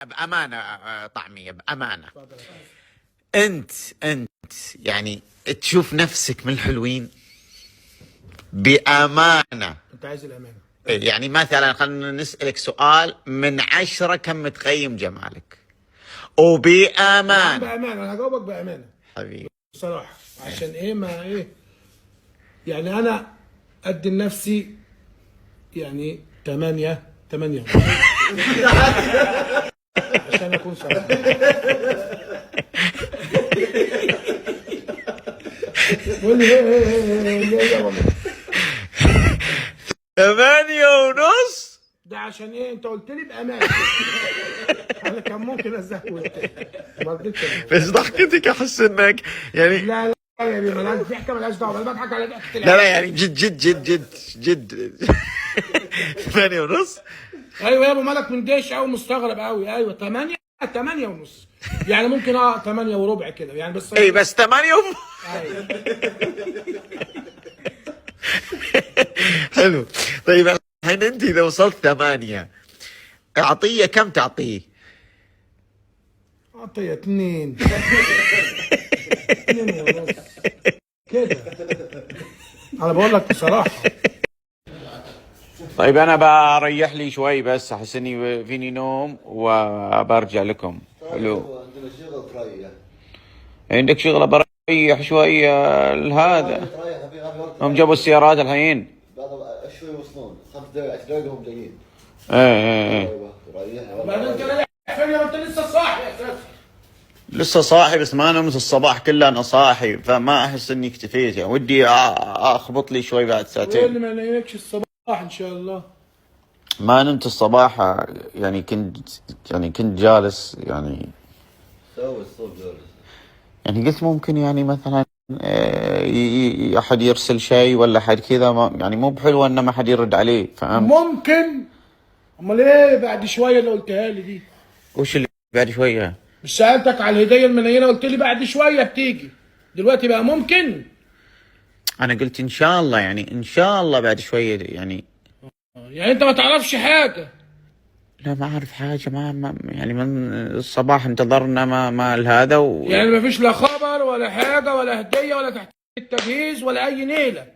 بأمانة طعمية بأمانة، أنت يعني تشوف نفسك من الحلوين بأمانة؟ انت عايز الامانه؟ يعني مثلا خلينا نسألك سؤال، من 10 كم تقيم جمالك؟ وبأمانة. بامانه انا هجاوبك بامانه حبيبي بصراحه. عشان ايه؟ ما ايه يعني، انا ادي لنفسي يعني 8 عشان اكون صراحه. قول لي ايه والله 8.5. ده عشان ايه؟ انت قلت لي بامانه. انا كان ممكن ازود، ما رضيتش أزود. بس ضحكتك احس انك يعني لا يا بيه، مالهاش ضحكه، مالهاش دعوه، انا بضحك على ضحكه لا يعني جد 8.5. ايوه يا ابو مالك من ديش قوي، مستغرب قوي. ايوه 8 ونص، يعني ممكن 8 وربع كده يعني، بس اي بس 8. ايوه. حلو. طيب الحين انت اذا وصلت 8 اعطيه كم تعطيه؟ اعطيه 2 ونص كده، انا بقول لك بصراحه. طيب انا بريح لي شوي، بس احس اني فيني نوم وبرجع لكم. حلو. عندنا شغل تريح. عندك شغله؟ بريح شوي هذا. هم جابوا السيارات الحين؟ بعد شوي يوصلون 5 دقائق 10 دقائق هم جايين. ايه ايوه ريح. بعدين انت رايح فين يا انت لسه صاحي اساسا؟ لسه صاحي، بس ما نمت الصباح كله انا صاحي، فما احس اني اكتفيت، يعني ودي اخبط لي شوي بعد واللي ساعتين. ما نايمكش الصباح ان شاء الله. ما نمت الصباح، يعني كنت جالس يعني. سوي الصوت جالس. يعني قلت ممكن يعني مثلا احد يرسل شيء ولا حد كذا، يعني مو بحلوه ان ما حد يرد عليه، فهمت؟ ممكن. امال ايه بعد شويه اللي قلتها لي دي؟ وش اللي بعد شويه؟ مش سالتك على الهديه المنينه قلت لي بعد شويه بتيجي، دلوقتي بقى ممكن. انا قلت ان شاء الله، يعني ان شاء الله بعد شويه يعني. يعني انت ما تعرفش حاجه؟ لا ما اعرف حاجه، يعني من الصباح انتظرنا ما هذا يعني ما فيش لا خبر ولا حاجه ولا هديه ولا تحت التجهيز ولا اي نيله؟